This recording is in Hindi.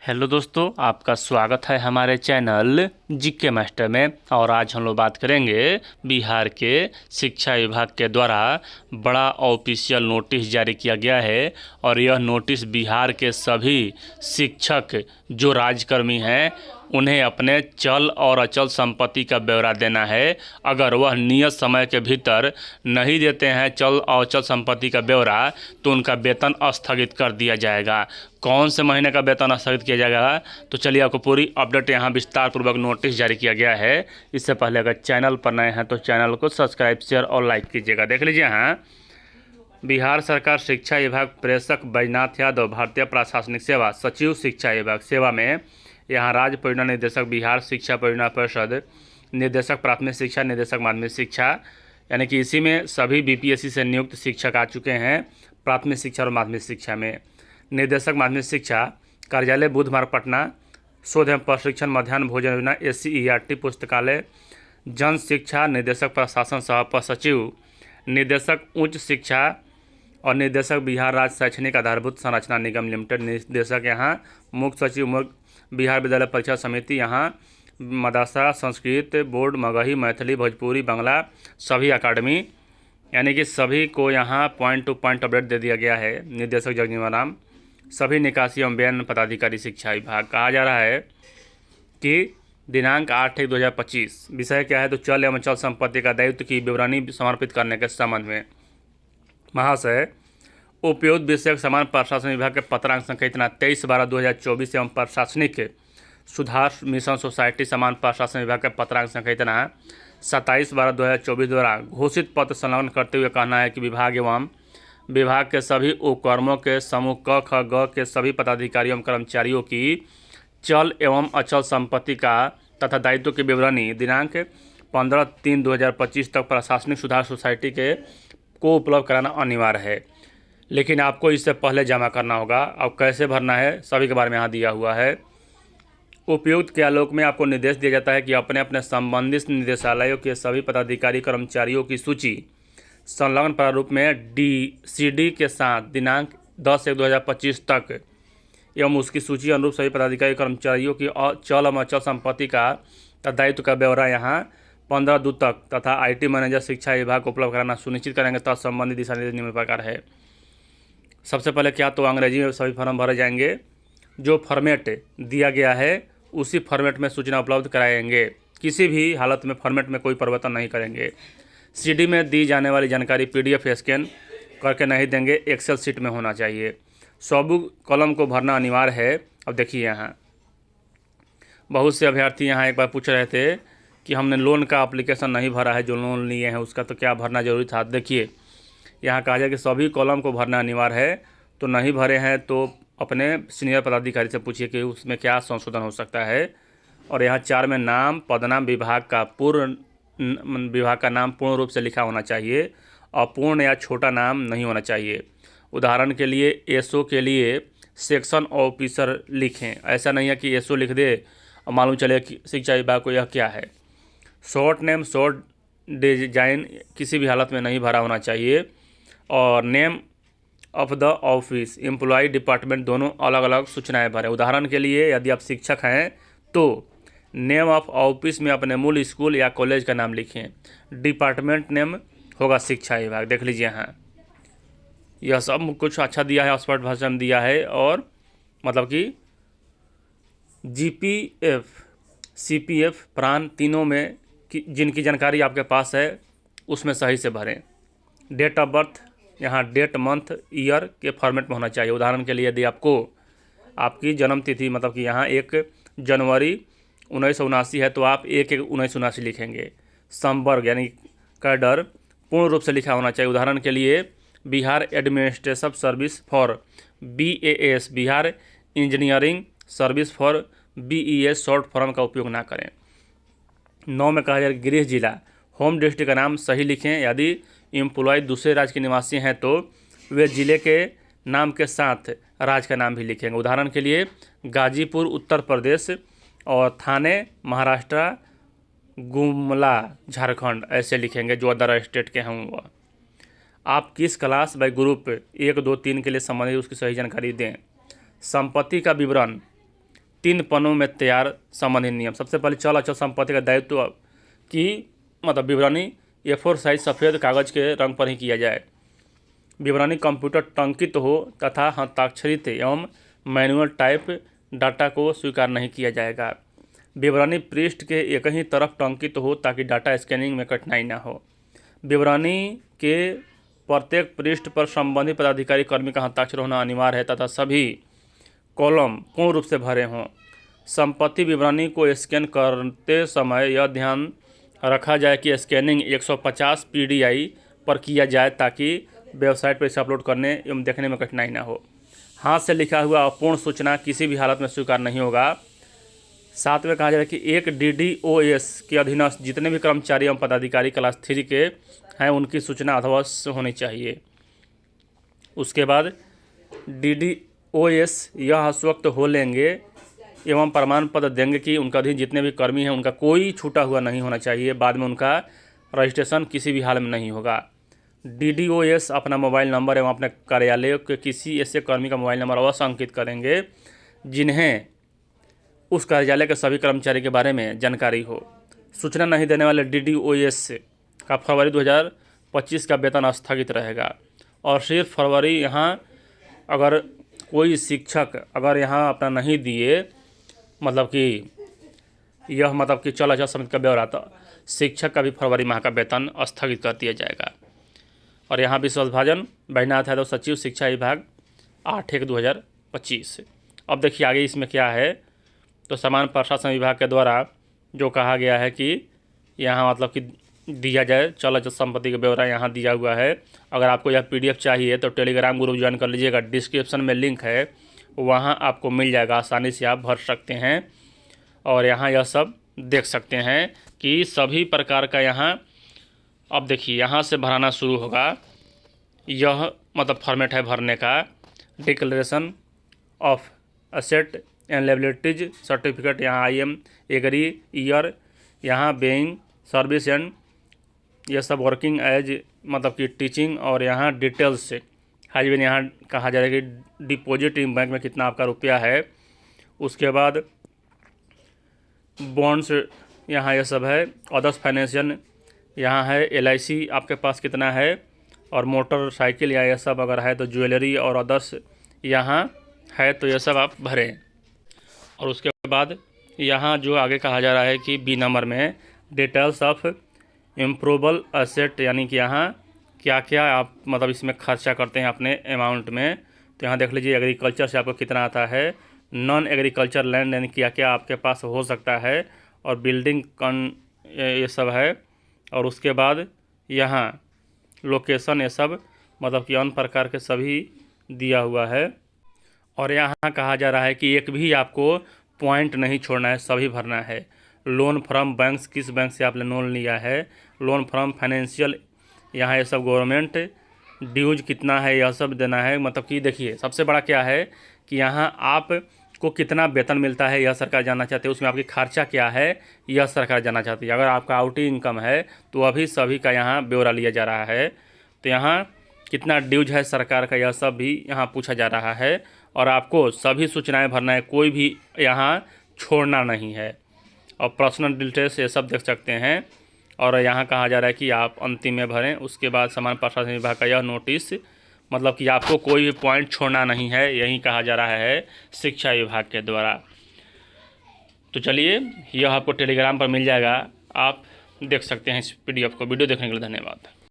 हेलो दोस्तों, आपका स्वागत है हमारे चैनल जीके मास्टर में। और आज हम लोग बात करेंगे बिहार के शिक्षा विभाग के द्वारा बड़ा ऑफिशियल नोटिस जारी किया गया है। और यह नोटिस बिहार के सभी शिक्षक जो राजकर्मी हैं उन्हें अपने चल और अचल संपत्ति का ब्यौरा देना है। अगर वह नियत समय के भीतर नहीं देते हैं चल और अचल संपत्ति का ब्यौरा तो उनका वेतन स्थगित कर दिया जाएगा। कौन से महीने का वेतन स्थगित किया जाएगा, तो चलिए आपको पूरी अपडेट यहाँ विस्तार पूर्वक नोटिस जारी किया गया है। इससे पहले अगर चैनल पर नए हैं तो चैनल को सब्सक्राइब शेयर और लाइक कीजिएगा। देख लीजिए यहाँ बिहार सरकार शिक्षा विभाग प्रेषक बैजनाथ यादव भारतीय प्रशासनिक सेवा सचिव शिक्षा विभाग सेवा में यहाँ राज्य परियोजना निदेशक बिहार शिक्षा परियोजना परिषद निदेशक प्राथमिक शिक्षा निदेशक माध्यमिक शिक्षा, यानी कि इसी में सभी बीपीएससी से नियुक्त शिक्षक आ चुके हैं प्राथमिक शिक्षा और माध्यमिक शिक्षा में। निदेशक माध्यमिक शिक्षा कार्यालय बुध मार्ग पटना, शोध एवं प्रशिक्षण मध्याह्न भोजन योजना SCERT पुस्तकालय, जन शिक्षा निदेशक प्रशासन सह सचिव निदेशक उच्च शिक्षा और निदेशक बिहार राज्य शैक्षणिक आधारभूत संरचना निगम लिमिटेड, निदेशक यहाँ मुख्य सचिव मुख्य बिहार विद्यालय परीक्षा समिति, यहाँ मदरसा संस्कृत बोर्ड मगही मैथिली भोजपुरी बांग्ला सभी अकादमी, यानी कि सभी को यहाँ पॉइंट टू पॉइंट अपडेट दे दिया गया है। निदेशक जगजीवन राम, सभी निकासी एवं व्यय पदाधिकारी शिक्षा विभाग। कहा जा रहा है कि दिनांक 8/1/2025 विषय क्या है, तो चल एवं अचल संपत्ति का दायित्व की विवरणी समर्पित करने के संबंध में महाशय उपयुक्त विषयक समान प्रशासन विभाग के पत्रांक संख्या इतना 23/12/2024 एवं प्रशासनिक सुधार मिशन सोसाइटी समान प्रशासन विभाग के पत्रांक संख्या इतना 27/12/2024 द्वारा घोषित पत्र संलग्न करते हुए कहना है कि विभाग के सभी उपक्रमों के समूह क ख ग के सभी पदाधिकारियों एवं कर्मचारियों की चल एवं अचल संपत्ति का तथा दायित्व की विवरणी दिनांक 15/3/2025 तक प्रशासनिक सुधार सोसाइटी के को उपलब्ध कराना अनिवार्य है। लेकिन आपको इससे पहले जमा करना होगा। अब कैसे भरना है सभी के बारे में यहाँ दिया हुआ है। उपयुक्त के आलोक में आपको निर्देश दिया जाता है कि अपने अपने संबंधित निदेशालयों के सभी पदाधिकारी कर्मचारियों की सूची संलग्न प्रारूप में CD के साथ दिनांक 10/1/2025 तक एवं उसकी सूची अनुरूप सभी पदाधिकारी कर्मचारियों की चल एवं अचल संपत्ति का दायित्व का ब्यौरा यहाँ 15/2 तक तथा IT मैनेजर शिक्षा विभाग को उपलब्ध कराना सुनिश्चित करेंगे। तत्संबंधित दिशा निर्देश निम्न प्रकार है। सबसे पहले क्या, तो अंग्रेजी में सभी फॉर्म भरे जाएंगे। जो फॉर्मेट दिया गया है उसी फॉर्मेट में सूचना उपलब्ध कराएंगे। किसी भी हालत में फॉर्मेट में कोई परिवर्तन नहीं करेंगे। CD में दी जाने वाली जानकारी PDF स्कैन करके नहीं देंगे, एक्सेल शीट में होना चाहिए। 100 कॉलम को भरना अनिवार्य है। अब देखिए यहाँ बहुत से अभ्यर्थी यहाँ एक बार पूछ रहे थे कि हमने लोन का एप्लीकेशन नहीं भरा है, जो लोन लिए हैं उसका, तो क्या भरना जरूरी था। देखिए यहाँ कहा जाए कि सभी कॉलम को भरना अनिवार्य है, तो नहीं भरे हैं तो अपने सीनियर पदाधिकारी से पूछिए कि उसमें क्या संशोधन हो सकता है। और यहाँ 4 में नाम पदनाम विभाग का नाम पूर्ण रूप से लिखा होना चाहिए। अपूर्ण या छोटा नाम नहीं होना चाहिए। उदाहरण के लिए SO के लिए सेक्शन ऑफिसर लिखें, ऐसा नहीं है कि SO लिख दे और मालूम चले कि शिक्षा विभाग को यह क्या है। शॉर्ट नेम शॉर्ट डिजाइन किसी भी हालत में नहीं भरा होना चाहिए। और name of the office employ department दोनों अलग अलग सूचनाएं भरें। उदाहरण के लिए यदि आप शिक्षक हैं तो नेम ऑफ ऑफिस में अपने मूल स्कूल या कॉलेज का नाम लिखें। डिपार्टमेंट नेम होगा शिक्षा विभाग। देख लीजिए यहाँ यह सब कुछ अच्छा दिया है, स्पष्ट भाषा में दिया है। और मतलब कि GPF CPF प्राण तीनों में जिनकी जानकारी आपके पास है उसमें सही से भरें। डेट ऑफ बर्थ यहाँ डेट मंथ ईयर के फॉर्मेट में होना चाहिए। उदाहरण के लिए यदि आपको आपकी जन्म तिथि मतलब कि यहाँ 1 जनवरी 1979 है तो आप 1/1/1979 लिखेंगे। संवर्ग यानी कैडर पूर्ण रूप से लिखा होना चाहिए। उदाहरण के लिए Bihar administrative service for BAS, Bihar engineering service for BES short form का उपयोग ना करें। 9 में कहा जाए गृह जिला होम डिस्ट्रिक्ट का नाम सही लिखें। यदि एम्प्लॉय दूसरे राज्य के निवासी हैं तो वे जिले के नाम के साथ राज्य का नाम भी लिखेंगे। उदाहरण के लिए गाजीपुर उत्तर प्रदेश और थाने महाराष्ट्र, गुमला झारखंड ऐसे लिखेंगे जो अदर स्टेट के हैं वह। आप किस क्लास बाई ग्रुप 1 2 3 के लिए संबंधित उसकी सही जानकारी दें। संपत्ति का विवरण 3 पन्नों में तैयार संबंधित नियम। सबसे पहले चल अचल संपत्ति का दायित्व की विवरणी A4 साइज सफ़ेद कागज़ के रंग पर ही किया जाए। विवरणी कंप्यूटर टंकित हो तथा हस्ताक्षरित एवं मैनुअल टाइप डाटा को स्वीकार नहीं किया जाएगा। विवरणी पृष्ठ के एक ही तरफ टंकित हो ताकि डाटा स्कैनिंग में कठिनाई न हो। विवरणी के प्रत्येक पृष्ठ पर संबंधित पदाधिकारी कर्मी का हस्ताक्षर होना अनिवार्य है तथा सभी कॉलम पूर्ण रूप से भरे हों। संपत्ति विवरणी को स्कैन करते समय यह ध्यान रखा जाए कि स्कैनिंग 150 PDI पर किया जाए ताकि वेबसाइट पर इसे अपलोड करने एवं देखने में कठिनाई न हो। हाथ से लिखा हुआ अपूर्ण सूचना किसी भी हालत में स्वीकार नहीं होगा। साथ में कहा जा रहा है कि एक DDoS के अधीनस्थ जितने भी कर्मचारी एवं पदाधिकारी क्लास 3 के हैं उनकी सूचना अवश्य होनी चाहिए। उसके बाद DDoS यह आश्वस्त हो लेंगे एवं प्रमाण पत्र देंगे कि उनका अधीन जितने भी कर्मी हैं उनका कोई छूटा हुआ नहीं होना चाहिए। बाद में उनका रजिस्ट्रेशन किसी भी हाल में नहीं होगा। DDoS अपना मोबाइल नंबर एवं अपने कार्यालय के किसी ऐसे कर्मी का मोबाइल नंबर अवश्य अंकित करेंगे जिन्हें उस कार्यालय के सभी कर्मचारी के बारे में जानकारी हो। सूचना नहीं देने वाले DDoS का फरवरी 2025 का वेतन स्थगित रहेगा। और सिर्फ फरवरी यहाँ अगर कोई शिक्षक अगर यहाँ अपना नहीं दिए कि चल अचल समिति का ब्यौरा, तो शिक्षक का भी फरवरी माह का वेतन स्थगित कर दिया जाएगा। और यहाँ विश्वासभाजन बैजनाथ यादव सचिव शिक्षा विभाग 8/1/2025। अब देखिए आगे इसमें क्या है। तो सामान्य प्रशासन विभाग के द्वारा जो कहा गया है कि यहाँ कि दिया जाए चल अचल संपत्ति का ब्यौरा यहाँ दिया हुआ है। अगर आपको यह PDF चाहिए तो टेलीग्राम ग्रुप ज्वाइन कर लीजिएगा। डिस्क्रिप्शन में लिंक है, वहाँ आपको मिल जाएगा, आसानी से आप भर सकते हैं और यहाँ यह सब देख सकते हैं कि सभी प्रकार का यहाँ अब देखिए यहाँ से भराना शुरू होगा। यह फॉर्मेट है भरने का। Declaration of asset and liabilities certificate, यहाँ IM एग्री ईयर, यहाँ बेइंग सर्विस एंड यह सब वर्किंग एज कि टीचिंग, और यहाँ डिटेल्स हैज बीन यहाँ कहा जा रहा है कि डिपॉजिट इन बैंक में कितना आपका रुपया है। उसके बाद बॉन्ड्स यहाँ यह सब है। अदर्स फाइनेंशियल यहाँ है। LIC आपके पास कितना है, और मोटरसाइकिल या यह सब अगर है तो ज्वेलरी और अदर्स यहाँ है, तो यह सब आप भरें। और उसके बाद यहाँ जो आगे कहा जा रहा है कि B नंबर में डिटेल्स ऑफ इम्प्रूवेबल एसेट, यानी कि यहाँ क्या क्या आप इसमें खर्चा करते हैं अपने अमाउंट में। तो यहाँ देख लीजिए एग्रीकल्चर से आपको कितना आता है, नॉन एग्रीकल्चर लैंड यानी क्या क्या आपके पास हो सकता है, और बिल्डिंग ये सब है। और उसके बाद यहाँ लोकेशन ये सब कि अन्य प्रकार के सभी दिया हुआ है। और यहाँ कहा जा रहा है कि एक भी आपको पॉइंट नहीं छोड़ना है, सभी भरना है। लोन फ्रॉम बैंक्स, किस बैंक से आपने लोन लिया है। लोन फ्रॉम फाइनेंशियल, यहाँ ये सब गवर्नमेंट ड्यूज कितना है यह सब देना है। कि देखिए सबसे बड़ा क्या है कि यहाँ आपको कितना वेतन मिलता है यह सरकार जानना चाहती है। उसमें आपकी खर्चा क्या है यह सरकार जानना चाहती है। अगर आपका आउटिंग इनकम है तो अभी सभी का यहाँ ब्यौरा लिया जा रहा है। तो यहाँ कितना ड्यूज है सरकार का यह सब भी यहाँ पूछा जा रहा है। और आपको सभी सूचनाएं भरना है, कोई भी यहाँ छोड़ना नहीं है। और पर्सनल डिटेल्स ये सब देख सकते हैं। और यहाँ कहा जा रहा है कि आप अंतिम में भरें। उसके बाद सामान्य प्रशासन विभाग का यह नोटिस कि आपको कोई भी पॉइंट छोड़ना नहीं है, यही कहा जा रहा है शिक्षा विभाग के द्वारा। तो चलिए यह आपको टेलीग्राम पर मिल जाएगा, आप देख सकते हैं इस PDF को। वीडियो देखने के लिए धन्यवाद।